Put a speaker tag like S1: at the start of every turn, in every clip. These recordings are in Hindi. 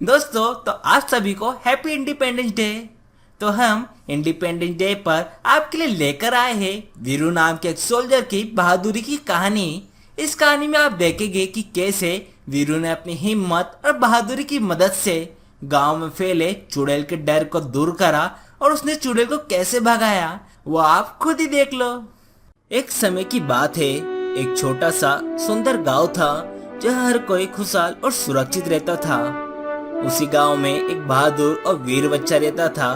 S1: दोस्तों तो आप सभी को हैप्पी इंडिपेंडेंस डे। तो हम इंडिपेंडेंस डे पर आपके लिए लेकर आए हैं वीरू नाम के एक सोल्जर की बहादुरी की कहानी। इस कहानी में आप देखेंगे कि कैसे वीरू ने अपनी हिम्मत और बहादुरी की मदद से गांव में फैले चुड़ैल के डर को दूर करा और उसने चुड़ैल को कैसे भगाया वो आप खुद ही देख लो। एक समय की बात है, एक छोटा सा सुंदर गांव था जहाँ हर कोई खुशहाल और सुरक्षित रहता था। उसी गांव में एक बहादुर और वीर बच्चा रहता था।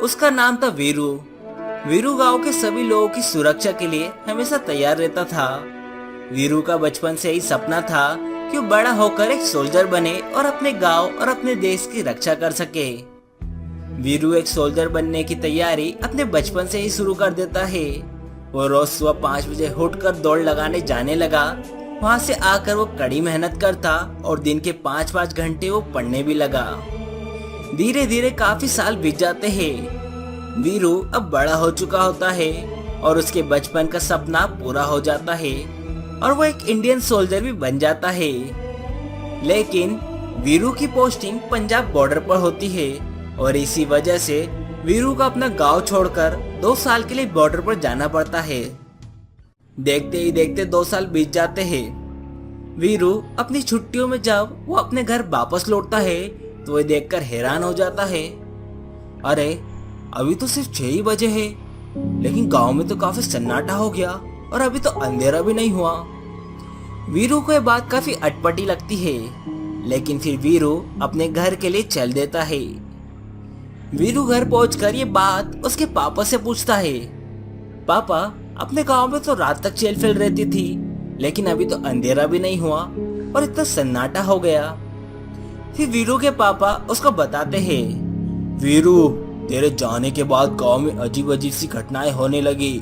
S1: उसका नाम था वीरू। वीरू गांव के सभी लोगों की सुरक्षा के लिए हमेशा तैयार रहता था। वीरू का बचपन से ही सपना था कि वो बड़ा होकर एक सोल्जर बने और अपने गांव और अपने देश की रक्षा कर सके। वीरू एक सोल्जर बनने की तैयारी अपने बचपन से ही शुरू कर देता है। वो रोज सुबह 5 बजे उठकर दौड़ लगाने जाने लगा। वहाँ से आकर वो कड़ी मेहनत करता और दिन के 5-5 घंटे वो पढ़ने भी लगा। धीरे धीरे काफी साल बीत जाते हैं। वीरू अब बड़ा हो चुका होता है और उसके बचपन का सपना पूरा हो जाता है और वो एक इंडियन सोल्जर भी बन जाता है। लेकिन वीरू की पोस्टिंग पंजाब बॉर्डर पर होती है और इसी वजह से वीरू को अपना गांव छोड़कर 2 साल के लिए बॉर्डर पर जाना पड़ता है। देखते ही देखते 2 साल बीत जाते हैं। वीरू अपनी छुट्टियों में जब वो अपने घर वापस लौटता है तो वह देखकर हैरान हो जाता है। अरे अभी तो सिर्फ 6 ही बजे है, लेकिन गांव में तो काफी सन्नाटा हो गया और अभी तो अंधेरा भी नहीं हुआ। वीरू को यह बात काफी अटपटी लगती है, लेकिन फिर वीरू अपने घर के लिए चल देता है। वीरू घर पहुंचकर ये बात उसके पापा से पूछता है। पापा, अपने गांव में तो रात तक चेल फेल रहती थी, लेकिन अभी तो अंधेरा भी नहीं हुआ और इतना सन्नाटा हो गया। फिर वीरू के पापा उसको बताते हैं, वीरू, तेरे जाने के बाद गांव में अजीब अजीब सी घटनाएं होने लगी।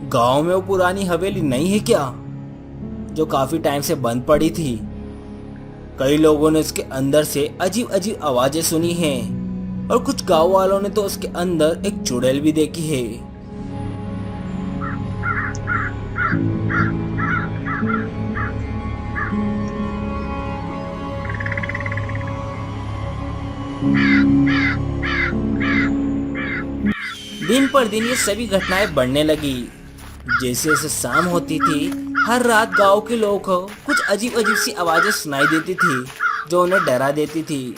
S1: गांव में वो पुरानी हवेली नहीं है क्या, जो काफी टाइम से बंद पड़ी थी? कई लोगों ने उसके अंदर से अजीब अजीब आवाजें सुनी हैं और कुछ गांव वालों ने तो उसके अंदर एक चुड़ैल भी देखी है। दिन पर दिन ये सभी घटनाएं बढ़ने लगी। जैसे जैसे शाम होती थी, हर रात गांव के लोगों को कुछ अजीब अजीब सी आवाजें सुनाई देती थी जो उन्हें डरा देती थी।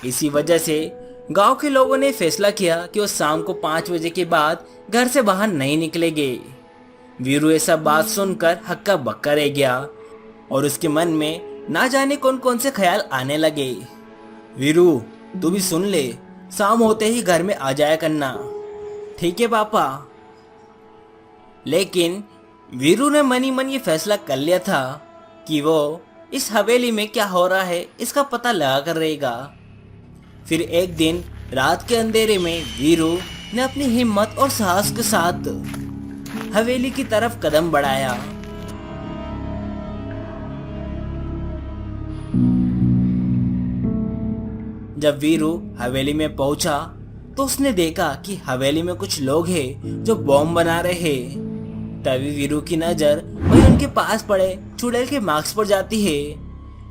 S1: इसी वजह से गांव के लोगों ने फैसला किया कि वो शाम को 5 बजे के बाद घर से बाहर नहीं निकलेंगे। वीरू ये सब बात सुनकर हक्का बक्का रह गया और उसके मन में ना जाने कौन कौन से ख्याल आने लगे। वीरू, तू भी सुन ले, शाम होते ही घर में आ जाया करना। ठीक है पापा। लेकिन वीरू ने मन ही मन ये फैसला कर लिया था कि वो इस हवेली में क्या हो रहा है इसका पता लगा कर रहेगा। फिर एक दिन रात के अंधेरे में वीरू ने अपनी हिम्मत और साहस के साथ हवेली की तरफ कदम बढ़ाया। जब वीरू हवेली में पहुंचा तो उसने देखा कि हवेली में कुछ लोग हैं जो बॉम्ब बना रहे हैं। तभी वीरू की नजर वही उनके पास पड़े चुड़ैल के मार्क्स पर जाती है।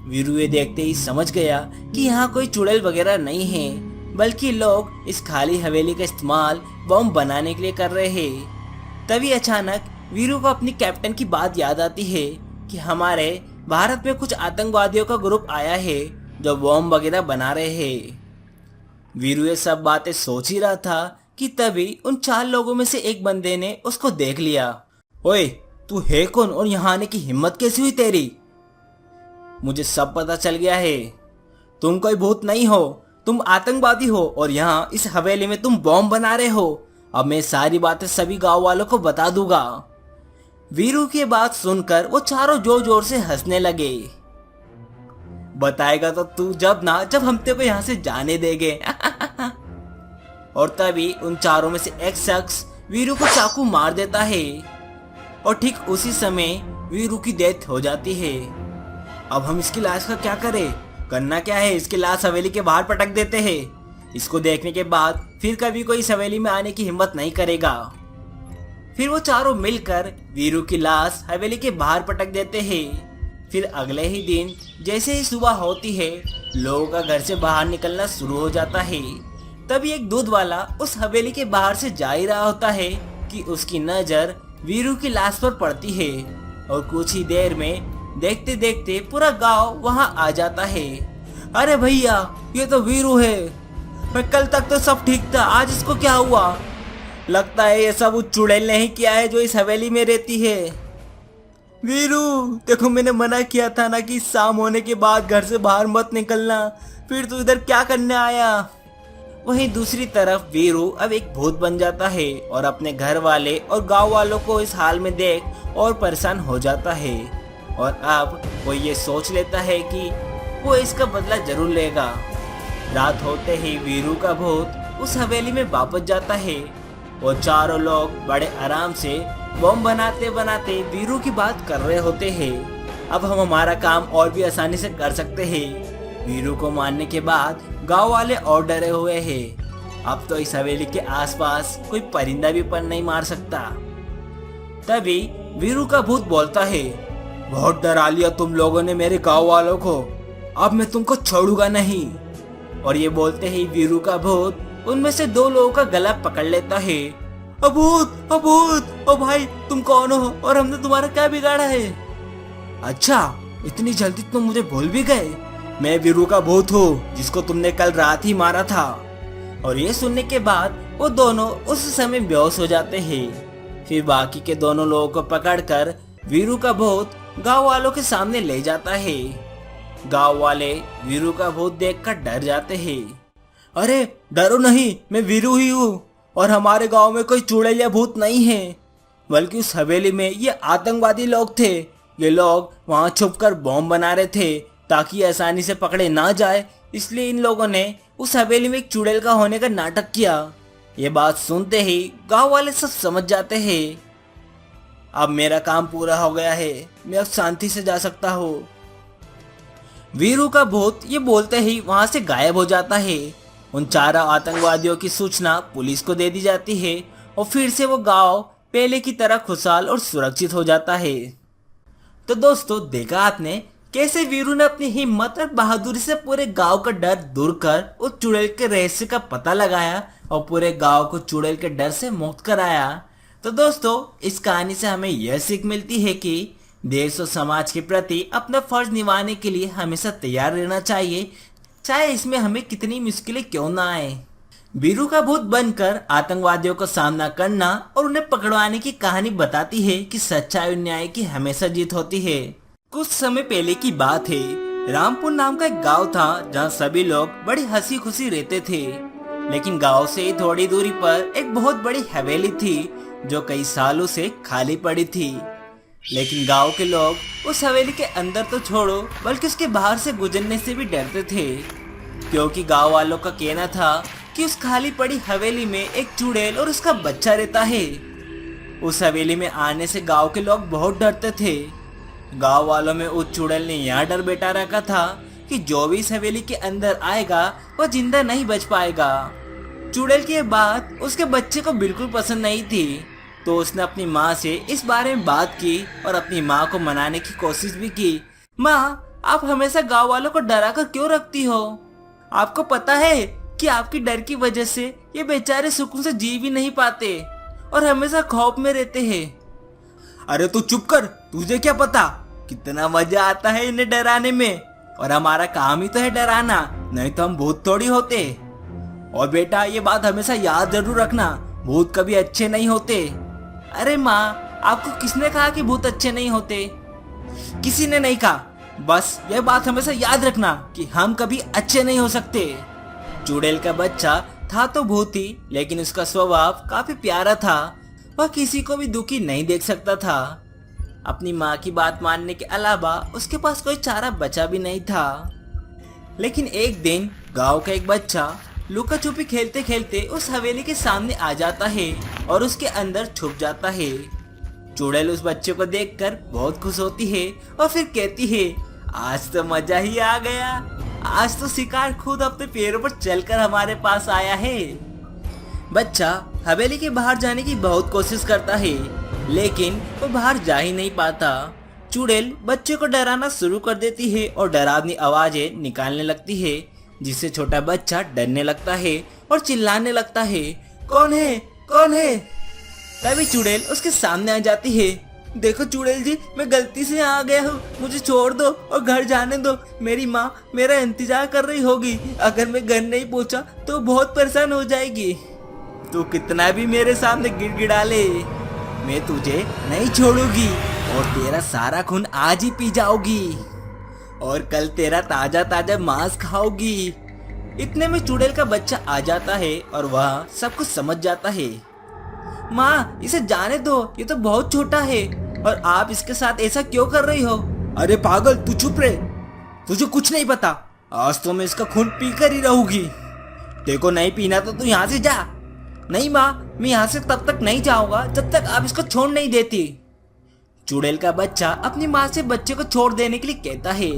S1: वीरू ये देखते ही समझ गया कि यहाँ कोई चुड़ैल वगैरह नहीं है, बल्कि लोग इस खाली हवेली का इस्तेमाल बॉम्ब बनाने के लिए कर रहे हैं। तभी अचानक वीरू को अपनी कैप्टन की बात याद आती है कि हमारे भारत में कुछ आतंकवादियों का ग्रुप आया है जो बॉम्ब वगैरह बना रहे हैं। वीरू ये सब बातें सोच ही रहा था कि तभी उन 4 लोगों में से एक बंदे ने उसको देख लिया। ओए, तू है कौन और यहाँ आने की हिम्मत कैसी हुई तेरी? मुझे सब पता चल गया है। तुम कोई भूत नहीं हो, तुम आतंकवादी हो और यहाँ इस हवेली में तुम बॉम्ब बना रहे हो। अब मैं सारी बातें सभी गांव वालों को बता दूंगा। वीरू की बात सुनकर वो चारों जोर जोर से हंसने लगे। बताएगा तो तू जब हम तेरे को यहाँ से जाने देंगे। और तभी उन चारों में से एक शख्स वीरू को चाकू मार देता है और ठीक उसी समय वीरू की डेथ हो जाती है। अब हम इसकी लाश का क्या करें? करना क्या है, इसकी लाश हवेली के बाहर पटक देते हैं। इसको देखने के बाद फिर कभी कोई इस हवेली में आने की हिम्मत नहीं करेगा। फिर वो चारों मिलकर वीरू की लाश हवेली के बाहर पटक देते हैं। फिर अगले ही दिन जैसे ही सुबह होती है लोगों का घर से बाहर निकलना शुरू हो जाता है। तभी एक दूध वाला उस हवेली के बाहर से जा ही रहा होता है कि उसकी नजर वीरू की लाश पर पड़ती है और कुछ ही देर में देखते देखते पूरा गांव वहां आ जाता है। अरे भैया, ये तो वीरू है। मैं कल तक तो सब ठीक था, आज इसको क्या हुआ? लगता है ये सब उस चुड़ैल ने ही किया है जो इस हवेली में रहती है। वीरू, देखो मैंने मना किया था ना कि शाम होने के बाद घर से बाहर मत निकलना, फिर तू इधर क्या करने आया? वहीं दूसरी तरफ वीरू अब एक भूत बन जाता है और अपने घर वाले और गांव वालों को इस हाल में देख और परेशान हो जाता है। और अब वो ये सोच लेता है कि वो इसका बदला जरूर लेगा। रात होते ही वीरू का भूत उस हवेली में वापस जाता है और चारों लोग बड़े आराम से बम बनाते बनाते वीरू की बात कर रहे होते हैं। अब हम हमारा काम और भी आसानी से कर सकते हैं। वीरू को मारने के बाद गांव वाले और डरे हुए हैं। अब तो इस हवेली के आसपास कोई परिंदा भी पर नहीं मार सकता। तभी वीरू का भूत बोलता है, बहुत डरा लिया तुम लोगों ने मेरे गांव वालों को, अब मैं तुमको छोड़ूंगा नहीं। और ये बोलते ही वीरू का भूत उनमें से दो लोगों का गला पकड़ लेता है। अभूत, अभूत, ओ भाई तुम कौन हो और हमने तुम्हारा क्या बिगाड़ा है? अच्छा, इतनी जल्दी तुम मुझे भूल भी गए? मैं वीरू का भूत हूँ जिसको तुमने कल रात ही मारा था। और ये सुनने के बाद वो दोनों उस समय बेहोश हो जाते हैं। फिर बाकी के दोनों लोगों को पकड़कर वीरू का भूत गांव वालों के सामने ले जाता है। गांव वाले वीरू का भूत देखकर डर जाते हैं। अरे डरो नहीं, मैं वीरू ही हूँ और हमारे गांव में कोई चुड़ैल या भूत नहीं है, बल्कि उस हवेली में ये आतंकवादी लोग थे। ये लोग वहां छुपकर बॉम्ब बना रहे थे ताकि आसानी से पकड़े ना जाए, इसलिए इन लोगों ने उस हवेली में एक चुड़ैल का होने का नाटक किया। ये बात सुनते ही गांव वाले सब समझ जाते हैं। अब मेरा काम पूरा हो गया है, मैं अब शांति से जा सकता हूँ। वीरू का भूत ये बोलते ही वहां से गायब हो जाता है। उन चारों आतंकवादियों की सूचना पुलिस को दे दी जाती है और फिर से वो गांव पहले की तरह खुशहाल और सुरक्षित हो जाता है। तो दोस्तों, देखा आपने कैसे वीरू ने अपनी हिम्मत और बहादुरी से पूरे गांव का डर दूर कर उस चुड़ैल के रहस्य का पता लगाया और पूरे गांव को चुड़ैल के डर से मुक्त कराया। तो दोस्तों, इस कहानी से हमें यह सीख मिलती है कि देश और समाज के प्रति अपना फर्ज निभाने के लिए हमेशा तैयार रहना चाहिए, चाहे इसमें हमें कितनी मुश्किलें क्यों ना आए। वीरू का भूत बनकर आतंकवादियों का सामना करना और उन्हें पकड़वाने की कहानी बताती है कि सच्चाई और न्याय की हमेशा जीत होती है। कुछ समय पहले की बात है, रामपुर नाम का एक गांव था जहां सभी लोग बड़ी हंसी खुशी रहते थे। लेकिन गांव से थोड़ी दूरी पर एक बहुत बड़ी हवेली थी जो कई सालों से खाली पड़ी थी। लेकिन गांव के लोग उस हवेली के अंदर तो छोड़ो बल्कि उसके बाहर से गुजरने से भी डरते थे, क्योंकि गांव वालों का कहना था कि उस खाली पड़ी हवेली में एक चुड़ैल और उसका बच्चा रहता है। उस हवेली में आने से गांव के लोग बहुत डरते थे। गांव वालों में उस चुड़ैल ने यहाँ डर बैठा रखा था कि जो भी इस हवेली के अंदर आएगा वह जिंदा नहीं बच पाएगा। चुड़ैल की बात उसके बच्चे को बिल्कुल पसंद नहीं थी, तो उसने अपनी माँ से इस बारे में बात की और अपनी माँ को मनाने की कोशिश भी की। माँ, आप हमेशा गांव वालों को डरा कर क्यों रखती हो? आपको पता है कि आपकी डर की वजह से ये बेचारे सुकून से जी भी नहीं पाते और हमेशा खौफ में रहते हैं। अरे तू चुप कर, तुझे क्या पता कितना मजा आता है इन्हें डराने में, और हमारा काम ही तो है डराना, नहीं तो हम भूत थोड़ी होते। और बेटा, ये बात हमेशा याद जरूर रखना, भूत कभी अच्छे नहीं होते। अरे माँ, आपको किसने कहा कि भूत अच्छे नहीं होते? किसी ने नहीं कहा, बस यह बात हमेशा याद रखना कि हम कभी अच्छे नहीं हो सकते। चुड़ैल का बच्चा था तो भूत ही, लेकिन उसका स्वभाव काफी प्यारा था। वह किसी को भी दुखी नहीं देख सकता था। अपनी माँ की बात मानने के अलावा उसके पास कोई चारा बचा भी नहीं था। लेकिन एक दिन गांव का एक बच्चा लुका छुपी खेलते खेलते उस हवेली के सामने आ जाता है और उसके अंदर छुप जाता है। चुड़ैल उस बच्चे को देखकर बहुत खुश होती है और फिर कहती है, आज तो मजा ही आ गया, आज तो शिकार खुद अपने पैरों पर चलकर हमारे पास आया है। बच्चा हवेली के बाहर जाने की बहुत कोशिश करता है, लेकिन वो बाहर जा ही नहीं पाता। चुड़ैल बच्चे को डराना शुरू कर देती है और डरावनी आवाजें निकालने लगती है, जिससे छोटा बच्चा डरने लगता है और चिल्लाने लगता है, कौन है, कौन है। तभी चुड़ैल उसके सामने आ जाती है। देखो चुड़ैल जी, मैं गलती से यहाँ आ गया हूँ, मुझे छोड़ दो और घर जाने दो। मेरी माँ मेरा इंतजार कर रही होगी, अगर मैं घर नहीं पहुँचा तो बहुत परेशान हो जाएगी। तू कितना भी मेरे सामने गिड़गिड़ा ले, मैं तुझे नहीं छोड़ूंगी और तेरा सारा खून आज ही पी जाओगी और कल तेरा ताजा ताजा मांस खाओगी। इतने में चुड़ैल का बच्चा आ जाता है और वह सब कुछ समझ जाता है। माँ इसे जाने दो, ये तो बहुत छोटा है और आप इसके साथ ऐसा क्यों कर रही हो। अरे पागल, तू चुप रहे, तुझे कुछ नहीं पता। आज तो मैं इसका खून पी कर ही रहूंगी। देखो नहीं पीना तो तू यहाँ से जा। नहीं माँ, मैं यहाँ से तब तक नहीं जाऊंगा जब तक आप इसको छोड़ नहीं देती। चुड़ैल का बच्चा अपनी माँ से बच्चे को छोड़ देने के लिए कहता है,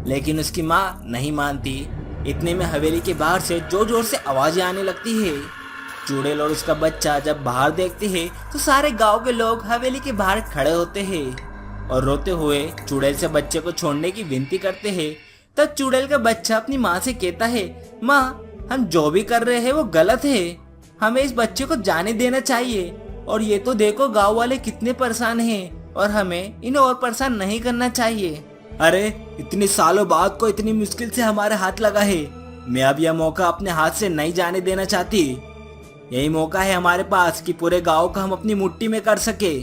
S1: लेकिन उसकी माँ नहीं मानती। इतने में हवेली के बाहर से जोर जोर से आवाजें आने लगती है। चुड़ैल और उसका बच्चा जब बाहर देखते हैं तो सारे गांव के लोग हवेली के बाहर खड़े होते हैं और रोते हुए चुड़ैल से बच्चे को छोड़ने की विनती करते हैं। तब चुड़ैल का बच्चा अपनी माँ से कहता है, माँ हम जो भी कर रहे हैं वो गलत है, हमें इस बच्चे को जाने देना चाहिए। और ये तो देखो गांव वाले कितने परेशान हैं और हमें इन्हें और परेशान नहीं करना चाहिए। अरे इतने सालों बाद को इतनी मुश्किल से हमारे हाथ लगा है, मैं अब यह मौका अपने हाथ से नहीं जाने देना चाहती। यही मौका है हमारे पास कि पूरे गांव को हम अपनी मुट्ठी में कर सके।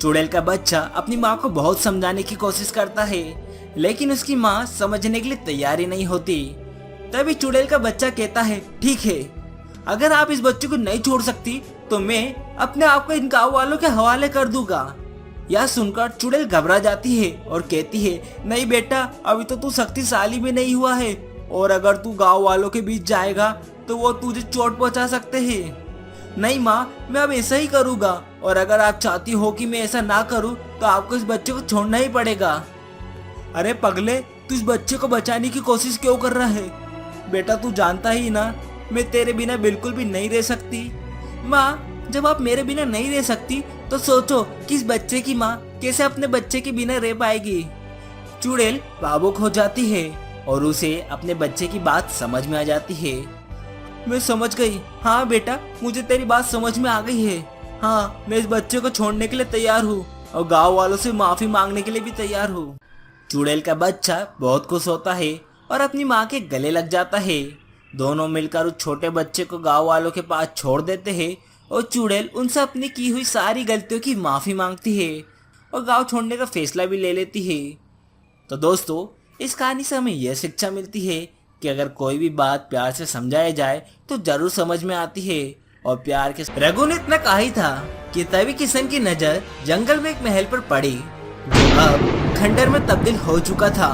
S1: चुड़ैल का बच्चा अपनी माँ को बहुत समझाने की कोशिश करता है, लेकिन उसकी माँ समझने के लिए तैयार ही नहीं होती। तभी चुड़ैल का बच्चा कहता है, ठीक है, अगर आप इस बच्चे को नहीं छोड़ सकती तो मैं अपने आप को इन गाँव वालों के हवाले कर दूंगा। यह सुनकर चुड़ैल घबरा जाती है और कहती है, नहीं बेटा, अभी तो तू शक्तिशाली भी नहीं हुआ है और अगर तू गांव वालों के बीच जाएगा तो वो तुझे चोट पहुंचा सकते हैं। नहीं माँ, मैं अब ऐसा ही करूँगा और अगर आप चाहती हो कि मैं ऐसा ना करूँ तो आपको इस बच्चे को छोड़ना ही पड़ेगा। अरे पगले, तू इस बच्चे को बचाने की कोशिश क्यों कर रहा है? बेटा तू जानता ही ना, मैं तेरे बिना बिल्कुल भी नहीं रह सकती। माँ जब आप मेरे बिना नहीं रह सकती तो सोचो कि इस बच्चे की माँ कैसे अपने बच्चे के बिना रह पाएगी। चुड़ैल भावुक हो जाती है और उसे अपने बच्चे की बात समझ में आ जाती है। मैं समझ गई, हाँ बेटा, मुझे तेरी बात समझ में आ गई है। हाँ, मैं इस बच्चे को छोड़ने के लिए तैयार हूँ और गाँव वालों से माफी मांगने के लिए भी तैयार हूँ। चुड़ैल का बच्चा बहुत खुश होता है और अपनी माँ के गले लग जाता है। दोनों मिलकर उस छोटे बच्चे को गाँव वालों के पास छोड़ देते हैं और चुड़ैल उनसे अपनी की हुई सारी गलतियों की माफी मांगती है और गांव छोड़ने का फैसला भी ले लेती है। तो दोस्तों, इस कहानी से हमें यह शिक्षा मिलती है कि अगर कोई भी बात प्यार से समझाया जाए तो जरूर समझ में आती है। और प्यार के रघु ने इतना कहा ही था कि तभी किशन की नजर जंगल में एक महल पर पड़ी जो अब खंडर में तब्दील हो चुका था।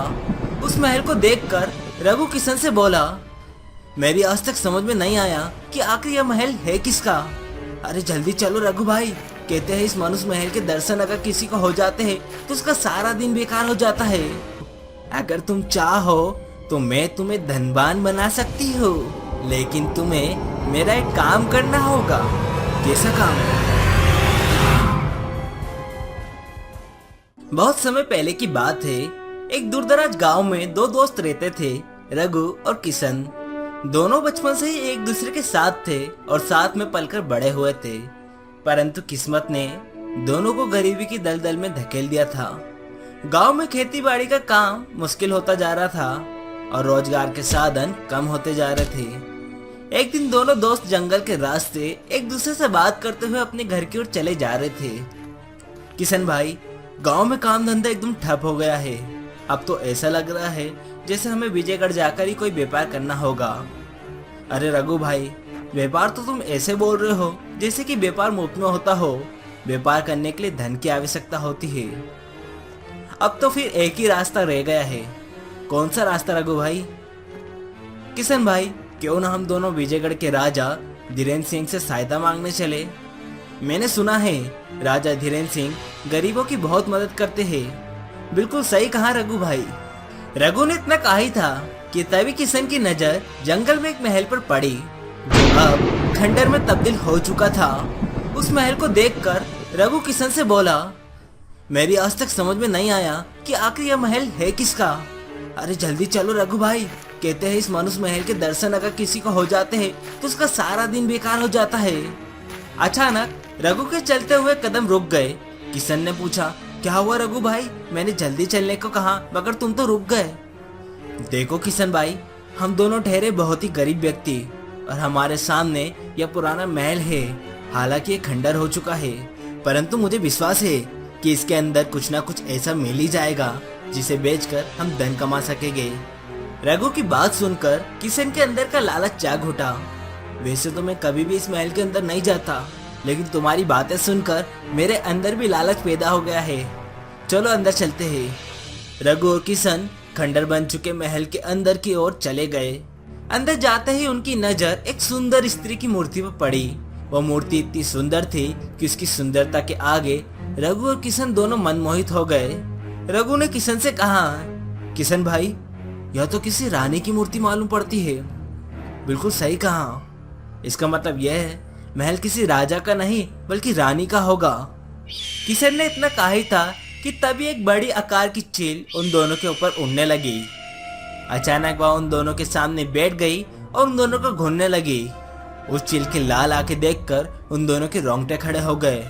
S1: उस महल को देखकर रघु किशन से बोला, मेरी आज तक समझ में नहीं आया कि आखिर यह महल है किसका। अरे जल्दी चलो रघु भाई, कहते हैं इस मनुष्य महल के दर्शन अगर किसी को हो जाते हैं तो उसका सारा दिन बेकार हो जाता है। अगर तुम चाहो तो मैं तुम्हें धनवान बना सकती हूँ, लेकिन तुम्हें मेरा एक काम करना होगा। कैसा काम? बहुत समय पहले की बात है, एक दूरदराज गांव में दो दोस्त रहते थे, रघु और किशन। दोनों बचपन से ही एक दूसरे के साथ थे और साथ में पलकर बड़े हुए थे, परंतु किस्मत ने दोनों को गरीबी की दलदल में धकेल दिया था। गांव में खेती बाड़ी का काम मुश्किल होता जा रहा था और रोजगार के साधन कम होते जा रहे थे। एक दिन दोनों दोस्त जंगल के रास्ते एक दूसरे से बात करते हुए अपने घर की ओर चले जा रहे थे। किशन भाई, गांव में काम धंधा एकदम ठप हो गया है। अब तो ऐसा लग रहा है जैसे हमें विजयगढ़ जाकर ही कोई व्यापार करना होगा। अरे रघु भाई, व्यापार तो तुम ऐसे बोल रहे हो जैसे कि व्यापार मुफ्त में होता हो। व्यापार करने के लिए धन की आवश्यकता होती है। अब तो फिर एक ही रास्ता रह गया है। कौन सा रास्ता रघु भाई? किशन भाई, क्यों ना हम दोनों विजयगढ़ के राजा धीरेन्द्र सिंह से सहायता मांगने चले। मैंने सुना है राजा धीरेन्द्र सिंह गरीबों की बहुत मदद करते हैं। बिल्कुल सही कहा रघु भाई। रघु ने इतना कहा ही था कि तभी किशन की नजर जंगल में एक महल पर पड़ी जो अब खंडर में तब्दील हो चुका था। उस महल को देखकर रघु किशन से बोला, मेरी आज तक समझ में नहीं आया कि आखिर यह महल है किसका। अरे जल्दी चलो रघु भाई, कहते हैं इस मनुष्य महल के दर्शन अगर किसी को हो जाते हैं तो उसका सारा दिन बेकार हो जाता है। अचानक रघु के चलते हुए कदम रुक गए। किशन ने पूछा, क्या हुआ रघु भाई? मैंने जल्दी चलने को कहा मगर तुम तो रुक गए। देखो किशन भाई, हम दोनों ठहरे बहुत ही गरीब व्यक्ति और हमारे सामने यह पुराना महल है। हालांकि ये खंडर हो चुका है, परंतु मुझे विश्वास है कि इसके अंदर कुछ ना कुछ ऐसा मिल ही जाएगा जिसे बेचकर हम धन कमा सकेंगे। रघु की बात सुनकर किशन के अंदर का लालच जाग उठा। वैसे तो मैं कभी भी इस महल के अंदर नहीं जाता, लेकिन तुम्हारी बातें सुनकर मेरे अंदर भी लालच पैदा हो गया है। चलो अंदर चलते हैं। रघु और किशन खंडर बन चुके महल के अंदर की ओर चले गए। अंदर जाते ही उनकी नजर एक सुंदर स्त्री की मूर्ति पर पड़ी। वह मूर्ति इतनी सुंदर थी कि उसकी सुंदरता के आगे रघु और किशन दोनों मनमोहित हो गए। रघु ने किशन से कहा, किशन भाई, यह तो किसी रानी की मूर्ति मालूम पड़ती है। बिल्कुल सही कहा। इसका मतलब यह है महल किसी राजा का नहीं बल्कि रानी का होगा। किशन ने इतना कहा ही था कि तभी एक बड़ी आकार की चील उन दोनों के ऊपर उड़ने लगी। अचानक वह उन दोनों के सामने बैठ गई और उन दोनों को घूरने लगी। उस चील की लाल आंखें देखकर उन दोनों के रोंगटे खड़े हो गए।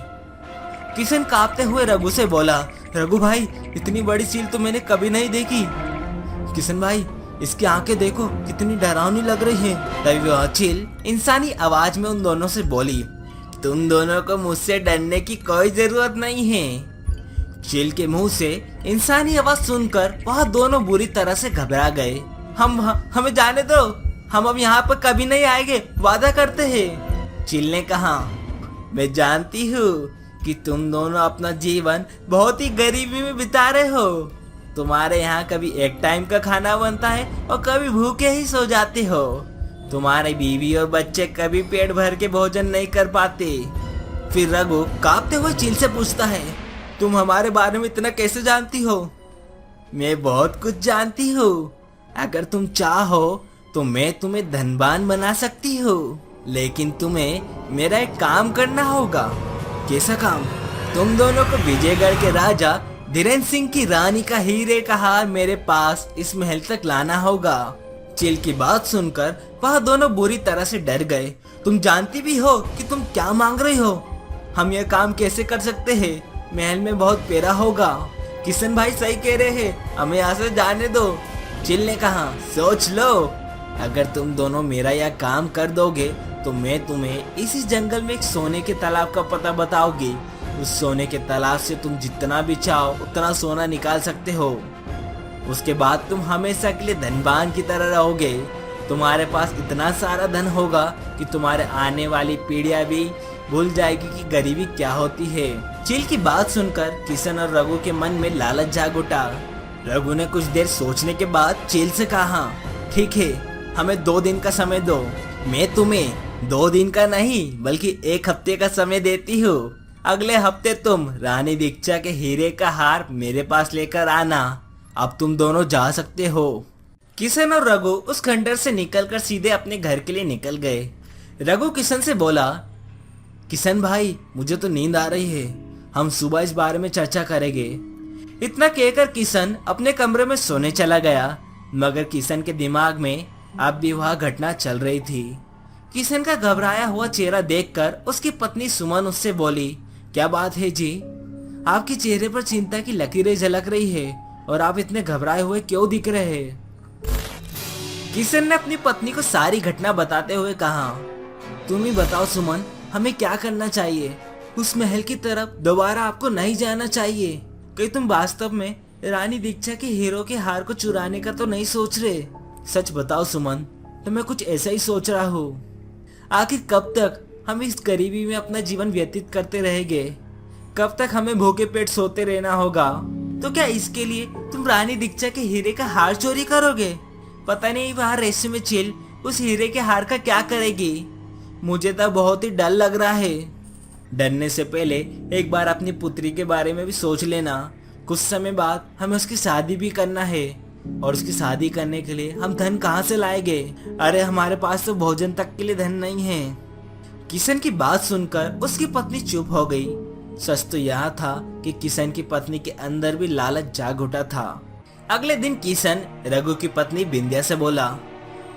S1: किशन कांपते हुए रघु से बोला, रघु भाई, इतनी बड़ी चील तो मैंने कभी नहीं देखी। किशन भाई, इसकी आंखें देखो कितनी डरावनी लग रही है। तभी वह चील इंसानी आवाज में उन दोनों से बोली, तुम दोनों को मुझसे डरने की कोई जरूरत नहीं है। चील के मुंह से इंसानी आवाज सुनकर वह दोनों बुरी तरह से घबरा गए। हमें जाने दो, हम अब यहाँ पर कभी नहीं आएंगे, वादा करते हैं। चील ने कहा, मैं जानती हूँ कि तुम दोनों अपना जीवन बहुत ही गरीबी में बिता रहे हो। तुम्हारे यहाँ कभी एक टाइम का खाना बनता है और कभी भूखे ही सो जाते हो। तुम्हारे बीवी और बच्चे कभी पेट भर के भोजन नहीं कर पाते। फिर रघु कांपते हुए चील से पूछता है, तुम हमारे बारे में इतना कैसे जानती हो? मैं बहुत कुछ जानती हूँ। अगर तुम चाहो तो मैं तुम्हें धनवान बना सकती हूँ, लेकिन तुम्हें मेरा एक काम करना होगा। कैसा काम? तुम दोनों को विजयगढ़ के राजा धीरेन्द्र सिंह की रानी का हीरे का हार मेरे पास इस महल तक लाना होगा। चील की बात सुनकर वह दोनों बुरी तरह से डर गए। तुम जानती भी हो कि तुम क्या मांग रही हो? हम यह काम कैसे कर सकते हैं? महल में बहुत पेरा होगा। किशन भाई सही कह रहे हैं, हमें यहाँ से जाने दो। चील ने कहा, सोच लो, अगर तुम दोनों मेरा यह काम कर दोगे तो मैं तुम्हें इसी जंगल में एक सोने के तालाब का पता बताऊंगी। उस सोने के तालाब से तुम जितना भी चाहो उतना सोना निकाल सकते हो। उसके बाद तुम हमेशा के लिए धनवान की तरह रहोगे। तुम्हारे पास इतना सारा धन होगा कि तुम्हारे आने वाली पीढ़ियां भी भूल जाएगी कि गरीबी क्या होती है। चील की बात सुनकर किशन और रघु के मन में लालच जाग उठा। रघु ने कुछ देर सोचने के बाद चील से कहा, ठीक है, हमें 2 दिन का समय दो। मैं तुम्हें 2 दिन का नहीं बल्कि 1 हफ्ते का समय देती हूँ। अगले हफ्ते तुम रानी दीक्षा के हीरे का हार मेरे पास लेकर आना। अब तुम दोनों जा सकते हो। किशन और रघु उस खंडर से निकलकर सीधे अपने घर के लिए निकल गए। रघु किशन से बोला, किशन भाई, मुझे तो नींद आ रही है, हम सुबह इस बारे में चर्चा करेंगे। इतना कहकर किशन अपने कमरे में सोने चला गया, मगर किशन के दिमाग में अब भी वह घटना चल रही थी। किशन का घबराया हुआ चेहरा देखकर उसकी पत्नी सुमन उससे बोली, क्या बात है जी? आपके चेहरे पर चिंता की लकीरें झलक रही है और आप इतने घबराए हुए क्यों दिख रहे हैं? किशन ने अपनी पत्नी को सारी घटना बताते हुए कहा, तुम ही बताओ सुमन, हमें क्या करना चाहिए? उस महल की तरफ दोबारा आपको नहीं जाना चाहिए। कहीं तुम वास्तव में रानी दीक्षा के हीरो के हार को चुराने का तो नहीं सोच रहे? सच बताओ सुमन, तो मैं कुछ ऐसा ही सोच रहा हूँ। आखिर कब तक हम इस गरीबी में अपना जीवन व्यतीत करते रहेंगे? कब तक हमें भूखे पेट सोते रहना होगा? तो क्या इसके लिए तुम रानी दीक्षा के हीरे का हार चोरी करोगे? पता नहीं वहाँ रेशमी चील उस हीरे के हार का क्या करेगी। मुझे तो बहुत ही डर लग रहा है। डरने से पहले एक बार अपनी पुत्री के बारे में भी सोच लेना। कुछ समय बाद हमें उसकी शादी भी करना है, और उसकी शादी करने के लिए हम धन कहाँ से लाएंगे? अरे हमारे पास तो भोजन तक के लिए धन नहीं है। किशन की बात सुनकर उसकी पत्नी चुप हो गई। सच तो यह था कि किशन की पत्नी के अंदर भी लालच जाग उठा था। अगले दिन किशन रघु की पत्नी बिंदिया से बोला,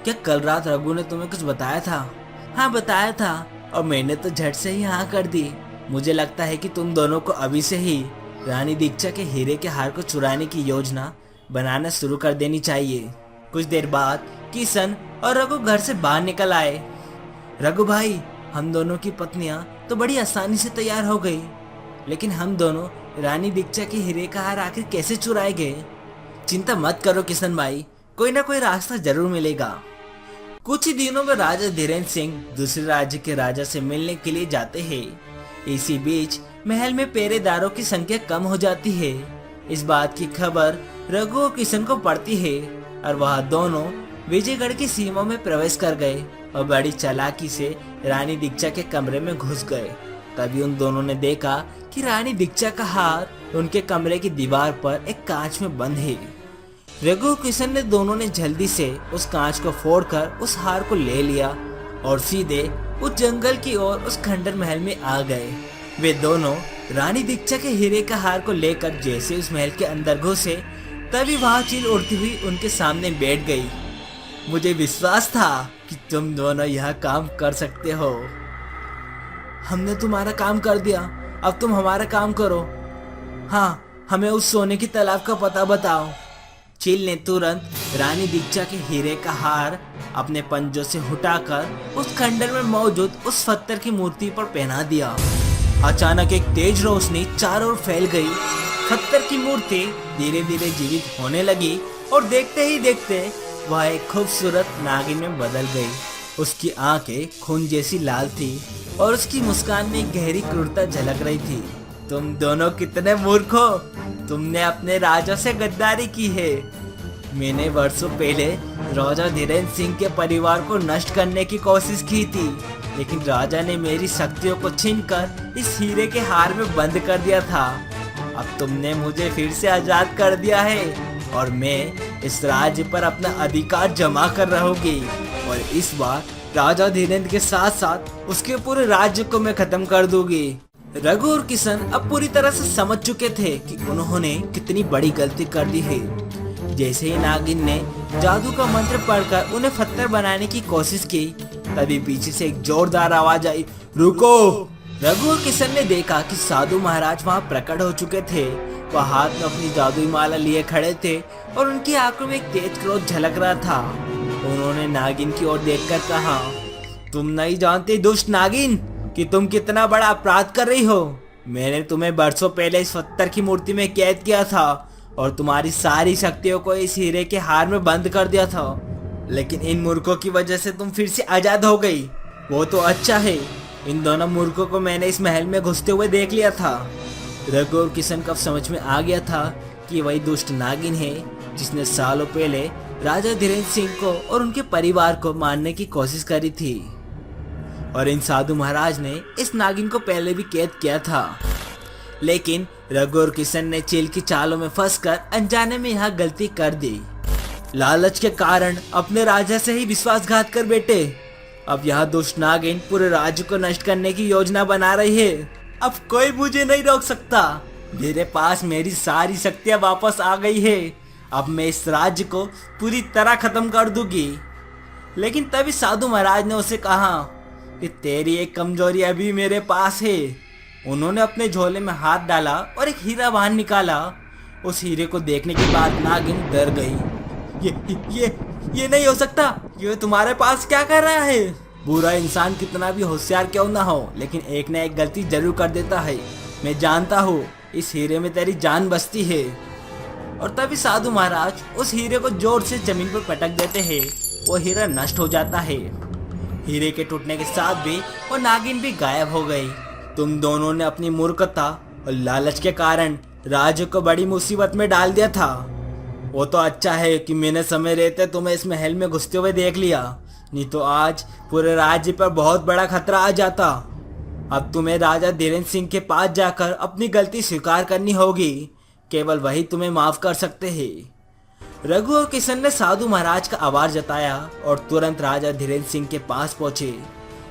S1: क्या कल रात रघु ने तुम्हें कुछ बताया था? हाँ बताया था, और मैंने तो झट से ही हाँ कर दी। मुझे लगता है कि तुम दोनों को अभी से ही रानी दीक्षा के हीरे के हार को चुराने की योजना बनाना शुरू कर देनी चाहिए। कुछ देर बाद किशन और रघु घर से बाहर निकल आए। रघु भाई, हम दोनों की पत्नियां तो बड़ी आसानी से तैयार हो गई, लेकिन हम दोनों रानी दीक्षा के हीरे का हार आखिर कैसे चुराए गए? चिंता मत करो किशन भाई, कोई ना कोई रास्ता जरूर मिलेगा। कुछ ही दिनों में राजा धीरेन्द्र सिंह दूसरे राज्य के राजा से मिलने के लिए जाते हैं। इसी बीच महल में पहरेदारों की संख्या कम हो जाती है। इस बात की खबर रघु और किशन को पड़ती है और वह दोनों विजयगढ़ की सीमा में प्रवेश कर गए और बड़ी चालाकी से रानी दीक्षा के कमरे में घुस गए। तभी उन दोनों ने देखा कि रानी दीक्षा का हार उनके कमरे की दीवार पर एक कांच में बंद है। रघु और किशन ने दोनों ने जल्दी से उस कांच को फोड़कर उस हार को ले लिया और सीधे उस जंगल की ओर उस खंडर महल में आ गए। वे दोनों रानी दीक्षा के हीरे का हार को लेकर जैसे उस महल के अंदर घुसे, तभी वहां चील उड़ती हुई उनके सामने बैठ गई। मुझे विश्वास था कि तुम दोनों यह काम कर सकते हो। हमने तुम्हारा काम कर दिया, अब तुम हमारा काम करो। हाँ, हमें उस सोने की तालाब का पता बताओ। चील ने तुरंत रानी दीक्षा के हीरे का हार अपने पंजों से उठाकर उस खंडर में मौजूद उस पत्थर की मूर्ति पर पहना दिया। अचानक एक तेज रोशनी चारों ओर फैल गई। पत्थर की मूर्ति धीरे धीरे जीवित होने लगी और देखते ही देखते वह एक खूबसूरत नागिन में बदल गई। उसकी आंखें खून जैसी लाल थी और उसकी मुस्कान में गहरी क्रूरता झलक रही थी। तुम दोनों कितने मूर्ख हो! तुमने अपने राजा से गद्दारी की है। मैंने वर्षों पहले राजा धीरेन्द्र सिंह के परिवार को नष्ट करने की कोशिश की थी, लेकिन राजा ने मेरी शक्तियों को छीनकर इस हीरे के हार में बंद कर दिया था। अब तुमने मुझे फिर से आजाद कर दिया है और मैं इस राज्य पर अपना अधिकार जमा कर रहूंगी, और इस बार राजा धीरेन्द्र के साथ साथ उसके पूरे राज्य को मैं खत्म कर दूंगी। रघु और किशन अब पूरी तरह से समझ चुके थे कि उन्होंने कितनी बड़ी गलती कर दी है। जैसे ही नागिन ने जादू का मंत्र पढ़कर उन्हें पत्थर बनाने की कोशिश की, तभी पीछे से एक जोरदार आवाज आई, रुको! रघु और किशन ने देखा कि साधु महाराज वहां प्रकट हो चुके थे। वह हाथ में अपनी जादुई माला लिए खड़े थे और उनकी आंखों में एक तेज क्रोध झलक रहा था। उन्होंने नागिन की ओर देखकर कहा, तुम नहीं जानते दुष्ट नागिन कि तुम कितना बड़ा अपराध कर रही हो। मैंने तुम्हें बरसों पहले इस पत्थर की मूर्ति में कैद किया था और तुम्हारी सारी शक्तियों को इस हीरे के हार में बंद कर दिया था, लेकिन इन मूर्खों की वजह से तुम फिर से आजाद हो गई। वो तो अच्छा है, इन दोनों मूर्खों को मैंने इस महल में घुसते हुए देख लिया था। रघु और किशन को समझ में आ गया था कि वही दुष्ट नागिन है जिसने सालों पहले राजा धीरेन्द्र सिंह को और उनके परिवार को मारने की कोशिश करी थी, और इन साधु महाराज ने इस नागिन को पहले भी कैद किया था। लेकिन रघु और किशन ने चील की चालों में फंसकर अनजाने में यह गलती कर दी। लालच के कारण अपने राजा से ही विश्वासघात कर बैठे। अब यह दुष्ट नागिन पूरे राज्य को नष्ट करने की योजना बना रही है। अब कोई मुझे नहीं रोक सकता। मेरे पास मेरी सारी शक्तियां वापस आ गई है। अब मैं इस राज्य को पूरी तरह खत्म कर दूंगी। लेकिन तभी साधु महाराज ने उसे कहा कि तेरी एक कमजोरी अभी मेरे पास है। उन्होंने अपने झोले में हाथ डाला और एक हीरा बाहर निकाला। उस हीरे को देखने के बाद नागिन डर गई। ये नहीं हो सकता। ये तुम्हारे पास क्या कर रहा है? बुरा इंसान कितना भी होशियार क्यों ना हो, लेकिन एक न एक गलती जरूर कर देता है। मैं जानता हूँ इस हीरे में तेरी जान बसती है। और तभी साधु महाराज उस हीरे को जोर से जमीन पर पटक देते हैं। वो हीरा नष्ट हो जाता है। हीरे के टूटने के साथ भी वो नागिन भी गायब हो गई। तुम दोनों ने अपनी मूर्खता और लालच के कारण राज्य को बड़ी मुसीबत में डाल दिया था। वो तो अच्छा है कि मैंने समय रहते तुम्हें इस महल में घुसते हुए देख लिया, नहीं तो आज पूरे राज्य पर बहुत बड़ा खतरा आ जाता। अब तुम्हें राजा धीरेन्द्र सिंह के पास जाकर अपनी गलती स्वीकार करनी होगी। केवल वही तुम्हें माफ कर सकते हैं। रघु और किशन ने साधु महाराज का आभार जताया और तुरंत राजा धीरेन्द्र सिंह के पास पहुंचे।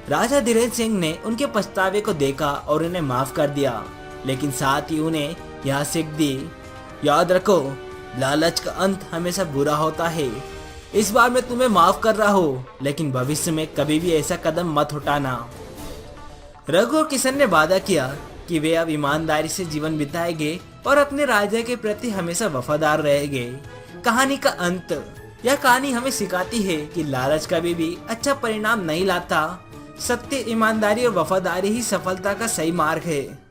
S1: राजा धीरेन्द्र सिंह ने उनके पछतावे को देखा और उन्हें माफ कर दिया। लेकिन साथ ही उन्हें यह सीख दी, याद रखो लालच का अंत हमेशा बुरा होता है। इस बार मैं तुम्हें माफ कर रहा हूँ, लेकिन भविष्य में कभी भी ऐसा कदम मत उठाना। रघु और किशन ने वादा किया कि वे अब ईमानदारी से जीवन बिताएंगे और अपने राजा के प्रति हमेशा वफादार रहेंगे। कहानी का अंत, यह कहानी हमें सिखाती है कि लालच कभी भी अच्छा परिणाम नहीं लाता। सत्य, ईमानदारी और वफादारी ही सफलता का सही मार्ग है।